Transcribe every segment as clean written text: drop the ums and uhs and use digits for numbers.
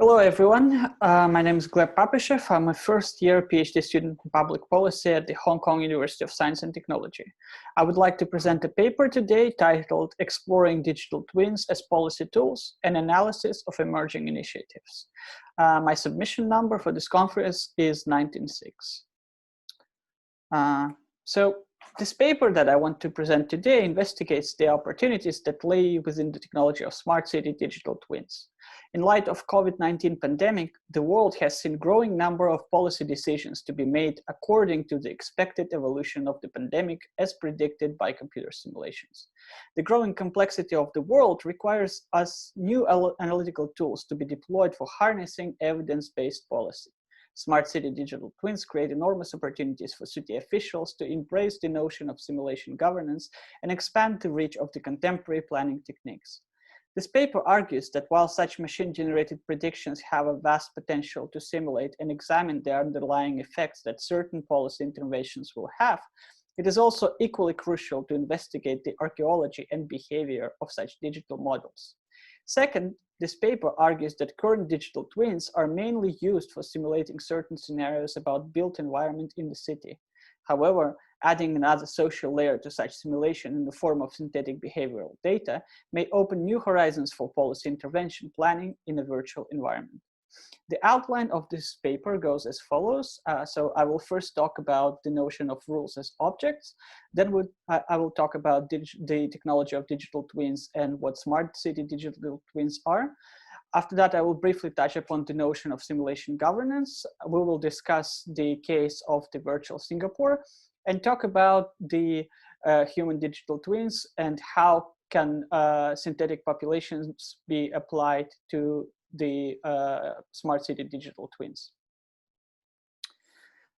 Hello, everyone. My name is Papyshev. I'm a first-year PhD student in public policy at the Hong Kong University of Science and Technology. I would like to present a paper today titled Exploring Digital Twins as Policy Tools, an Analysis of Emerging Initiatives. My submission number for this conference is 196. So this paper that I want to present today investigates the opportunities that lay within the technology of smart city digital twins. In light of COVID-19 pandemic, the world has seen growing number of policy decisions to be made according to the expected evolution of the pandemic as predicted by computer simulations. The growing complexity of the world requires us new analytical tools to be deployed for harnessing evidence-based policy. Smart city digital twins create enormous opportunities for city officials to embrace the notion of simulation governance and expand the reach of the contemporary planning techniques. This paper argues that while such machine-generated predictions have a vast potential to simulate and examine the underlying effects that certain policy interventions will have, it is also equally crucial to investigate the archaeology and behavior of such digital models. Second, this paper argues that current digital twins are mainly used for simulating certain scenarios about built environment in the city. However, adding another social layer to such simulation in the form of synthetic behavioral data may open new horizons for policy intervention planning in a virtual environment. The outline of this paper goes as follows. So I will first talk about the notion of rules as objects. Then I will talk about the technology of digital twins and what smart city digital twins are. After that, I will briefly touch upon the notion of simulation governance. We will discuss the case of the virtual Singapore and talk about the human digital twins and how can synthetic populations be applied to the smart city digital twins.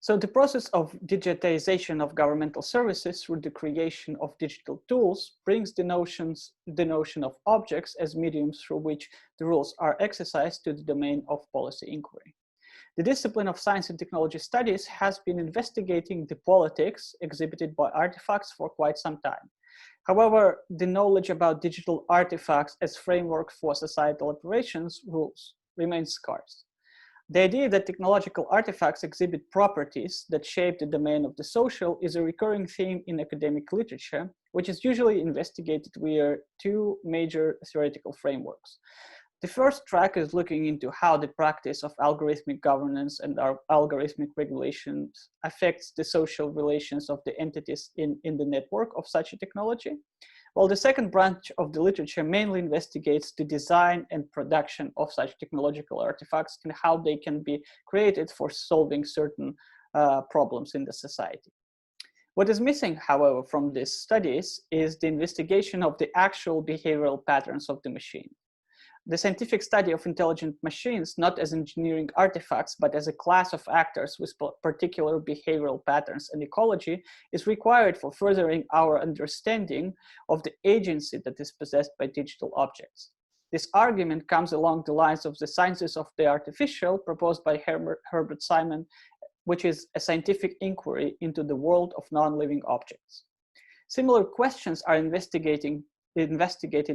So the process of digitization of governmental services through the creation of digital tools brings the notion of objects as mediums through which the rules are exercised to the domain of policy inquiry. The discipline of science and technology studies has been investigating the politics exhibited by artifacts for quite some time. However, the knowledge about digital artifacts as framework for societal operations rules remains scarce. The idea that technological artifacts exhibit properties that shape the domain of the social is a recurring theme in academic literature, which is usually investigated via two major theoretical frameworks. The first track is looking into how the practice of algorithmic governance and our algorithmic regulations affects the social relations of the entities in the network of such a technology, while the second branch of the literature mainly investigates the design and production of such technological artifacts and how they can be created for solving certain problems in the society. What is missing, however, from these studies is the investigation of the actual behavioral patterns of the machine. The scientific study of intelligent machines, not as engineering artifacts, but as a class of actors with particular behavioral patterns and ecology, is required for furthering our understanding of the agency that is possessed by digital objects. This argument comes along the lines of the sciences of the artificial proposed by Herbert Simon, which is a scientific inquiry into the world of non-living objects. Similar questions are investigated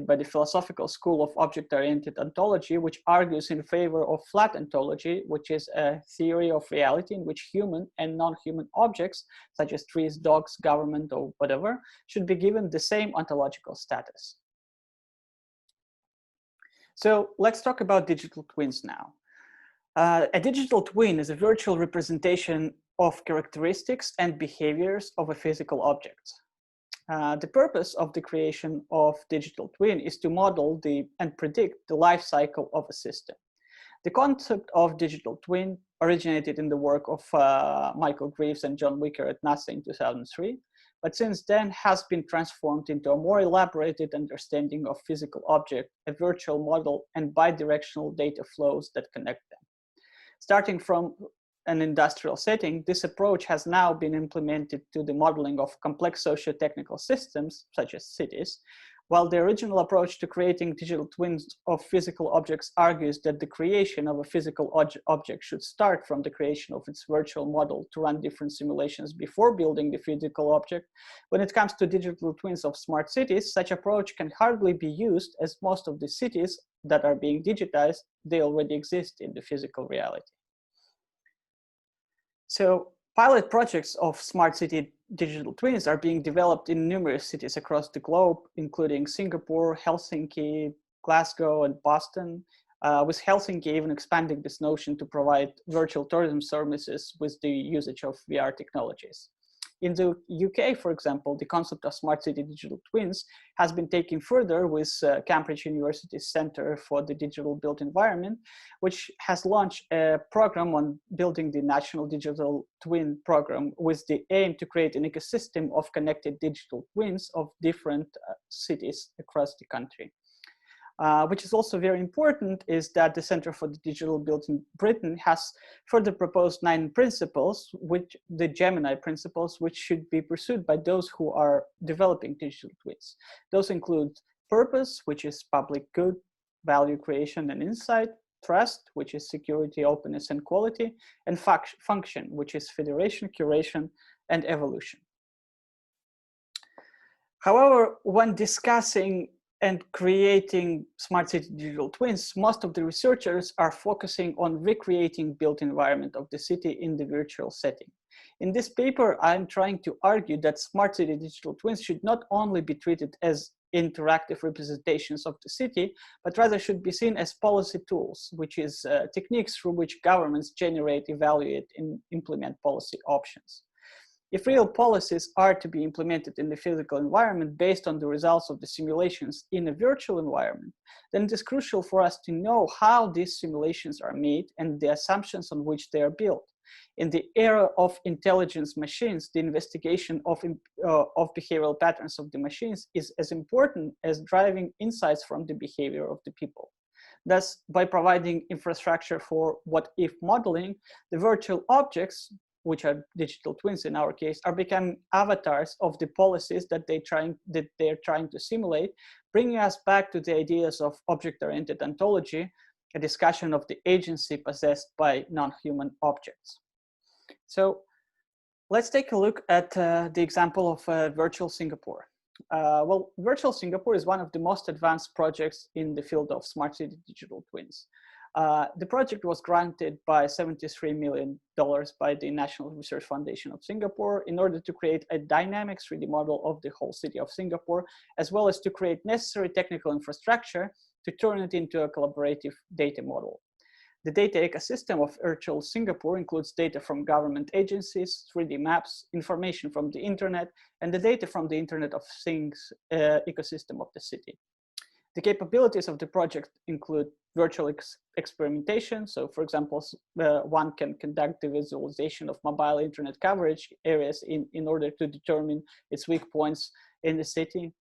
by the philosophical school of object-oriented ontology, which argues in favor of flat ontology, which is a theory of reality in which human and non-human objects, such as trees, dogs, government, or whatever, should be given the same ontological status. So let's talk about digital twins now. A digital twin is a virtual representation of characteristics and behaviors of a physical object. The purpose of the creation of digital twin is to model and predict the life cycle of a system. The concept of digital twin originated in the work of Michael Greaves and John Wicker at NASA in 2003, but since then has been transformed into a more elaborated understanding of physical object, a virtual model, and bidirectional data flows that connect them. Starting from an industrial setting, this approach has now been implemented to the modeling of complex socio-technical systems, such as cities, while the original approach to creating digital twins of physical objects argues that the creation of a physical object should start from the creation of its virtual model to run different simulations before building the physical object. When it comes to digital twins of smart cities, such approach can hardly be used as most of the cities that are being digitized, they already exist in the physical reality. So pilot projects of smart city digital twins are being developed in numerous cities across the globe, including Singapore, Helsinki, Glasgow, and Boston, with Helsinki even expanding this notion to provide virtual tourism services with the usage of VR technologies. In the UK, for example, the concept of smart city digital twins has been taken further with Cambridge University's Centre for the Digital Built Environment, which has launched a program on building the National Digital Twin Program with the aim to create an ecosystem of connected digital twins of different cities across the country. Which is also very important is that the Center for the Digital Built in Britain has further proposed 9 principles, which the Gemini principles, which should be pursued by those who are developing digital twins. Those include purpose, which is public good, value creation and insight, trust, which is security, openness and quality, and function, which is federation, curation, and evolution. However, when discussing and creating smart city digital twins, most of the researchers are focusing on recreating built environment of the city in the virtual setting. In this paper, I'm trying to argue that smart city digital twins should not only be treated as interactive representations of the city, but rather should be seen as policy tools, which is techniques through which governments generate, evaluate, and implement policy options. If real policies are to be implemented in the physical environment based on the results of the simulations in a virtual environment, then it is crucial for us to know how these simulations are made and the assumptions on which they are built. In the era of intelligence machines, the investigation of behavioral patterns of the machines is as important as driving insights from the behavior of the people. Thus, by providing infrastructure for what-if modeling, the virtual objects, which are digital twins in our case, are becoming avatars of the policies that they're trying to simulate, bringing us back to the ideas of object-oriented ontology, a discussion of the agency possessed by non-human objects. So let's take a look at the example of virtual Singapore. Well, virtual Singapore is one of the most advanced projects in the field of smart city digital twins. The project was granted by $73 million by the National Research Foundation of Singapore in order to create a dynamic 3D model of the whole city of Singapore, as well as to create necessary technical infrastructure to turn it into a collaborative data model. The data ecosystem of virtual Singapore includes data from government agencies, 3D maps, information from the internet, and the data from the Internet of Things ecosystem of the city. The capabilities of the project include virtual experimentation. So for example, one can conduct the visualization of mobile internet coverage areas in order to determine its weak points in the city.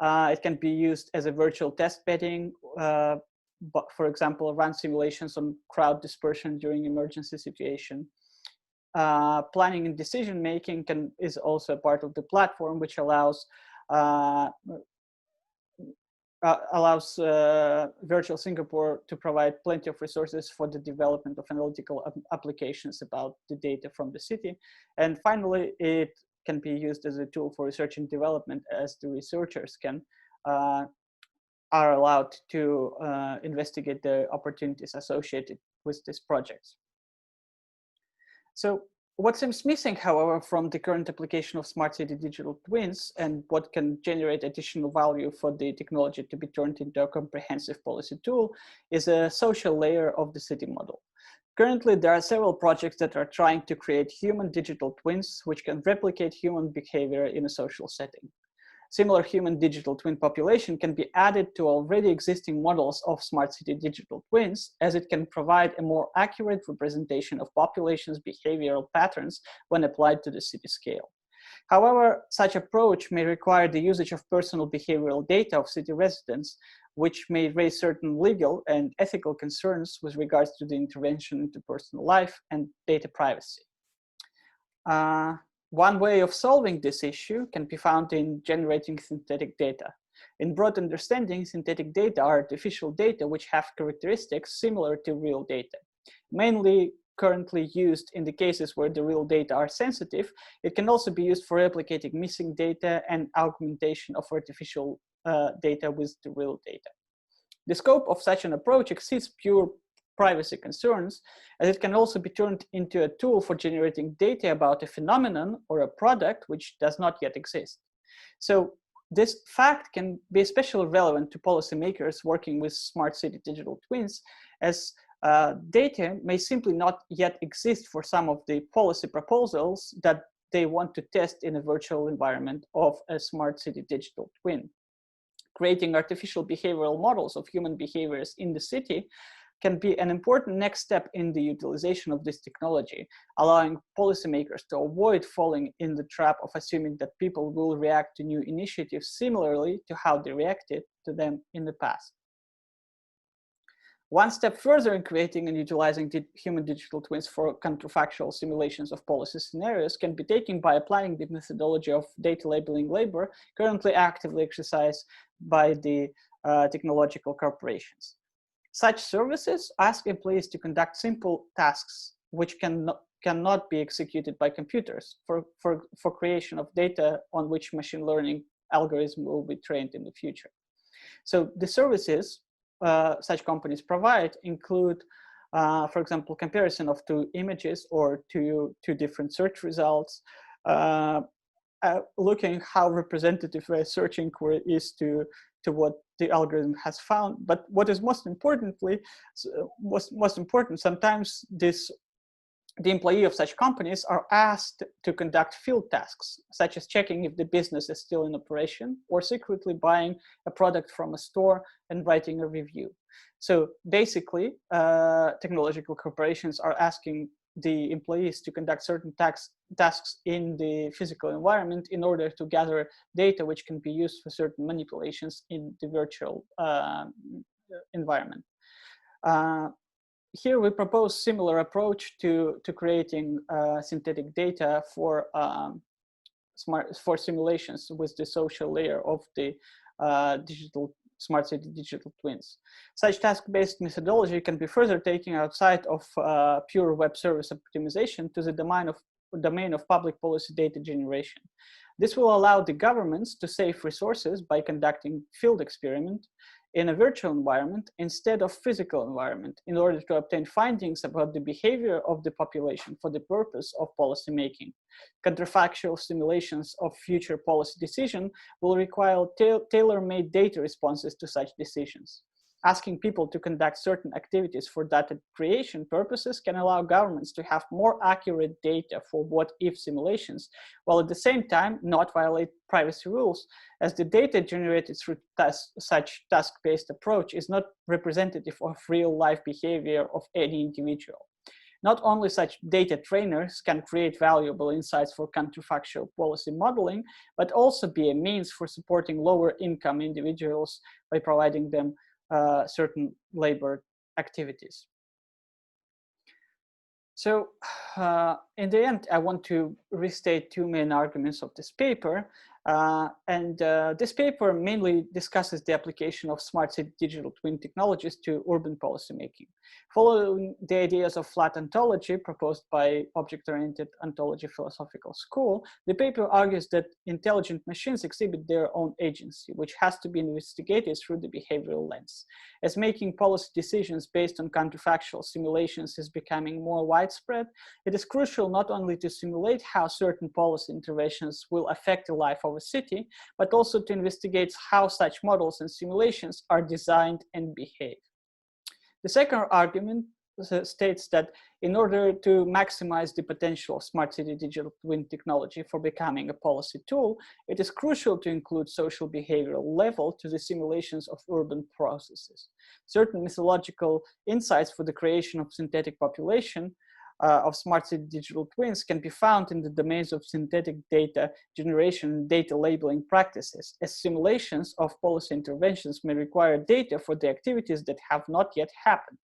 It can be used as a virtual test bedding, but for example, run simulations on crowd dispersion during emergency situation. Planning and decision making is also a part of the platform, which allows Virtual Singapore to provide plenty of resources for the development of analytical applications about the data from the city. And finally, it can be used as a tool for research and development, as the researchers are allowed to investigate the opportunities associated with these projects. So what seems missing, however, from the current application of smart city digital twins and what can generate additional value for the technology to be turned into a comprehensive policy tool is a social layer of the city model. Currently, there are several projects that are trying to create human digital twins which can replicate human behavior in a social setting. Similar human digital twin population can be added to already existing models of smart city digital twins, as it can provide a more accurate representation of populations' behavioral patterns when applied to the city scale. However, such approach may require the usage of personal behavioral data of city residents, which may raise certain legal and ethical concerns with regards to the intervention into personal life and data privacy. One way of solving this issue can be found in generating synthetic data. In broad understanding, synthetic data are artificial data which have characteristics similar to real data. Mainly currently used in the cases where the real data are sensitive, it can also be used for replicating missing data and augmentation of artificial data with the real data. The scope of such an approach exceeds pure privacy concerns, as it can also be turned into a tool for generating data about a phenomenon or a product which does not yet exist. So this fact can be especially relevant to policymakers working with smart city digital twins, as data may simply not yet exist for some of the policy proposals that they want to test in a virtual environment of a smart city digital twin. Creating artificial behavioral models of human behaviors in the city can be an important next step in the utilization of this technology, allowing policymakers to avoid falling in the trap of assuming that people will react to new initiatives similarly to how they reacted to them in the past. One step further in creating and utilizing human digital twins for counterfactual simulations of policy scenarios can be taken by applying the methodology of data labeling labor currently actively exercised by the technological corporations. Such services ask employees to conduct simple tasks which cannot be executed by computers for creation of data on which machine learning algorithms will be trained in the future. So the services such companies provide include, for example, comparison of two images or two different search results, looking how representative a search inquiry is to what the algorithm has found. But what is most important, sometimes the employee of such companies are asked to conduct field tasks, such as checking if the business is still in operation, or secretly buying a product from a store and writing a review. So basically, technological corporations are asking the employees to conduct certain tasks in the physical environment in order to gather data which can be used for certain manipulations in the virtual environment. Here we propose similar approach to creating synthetic data for simulations with the social layer of the smart city digital twins. Such task-based methodology can be further taken outside of pure web service optimization to the domain of public policy data generation. This will allow the governments to save resources by conducting field experiment in a virtual environment instead of physical environment in order to obtain findings about the behavior of the population for the purpose of policy making. Counterfactual simulations of future policy decision will require tailor-made data responses to such decisions. Asking people to conduct certain activities for data creation purposes can allow governments to have more accurate data for what-if simulations, while at the same time not violate privacy rules, as the data generated through such task-based approach is not representative of real-life behavior of any individual. Not only such data trainers can create valuable insights for counterfactual policy modeling, but also be a means for supporting lower-income individuals by providing them certain labor activities. So in the end, I want to restate two main arguments of this paper. This paper mainly discusses the application of smart city digital twin technologies to urban policymaking. Following the ideas of flat ontology proposed by object-oriented ontology philosophical school, the paper argues that intelligent machines exhibit their own agency, which has to be investigated through the behavioral lens. As making policy decisions based on counterfactual simulations is becoming more widespread, it is crucial not only to simulate how certain policy interventions will affect the life of a city, but also to investigate how such models and simulations are designed and behave. The second argument states that in order to maximize the potential of smart city digital twin technology for becoming a policy tool, it is crucial to include social behavioral level to the simulations of urban processes. Certain methodological insights for the creation of synthetic population of smart city digital twins can be found in the domains of synthetic data generation and data labeling practices, as simulations of policy interventions may require data for the activities that have not yet happened.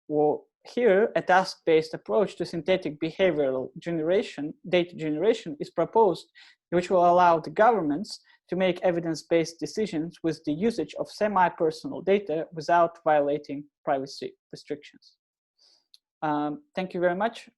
Well, here, a task-based approach to synthetic behavioral data generation is proposed, which will allow the governments to make evidence-based decisions with the usage of semi-personal data without violating privacy restrictions. Thank you very much.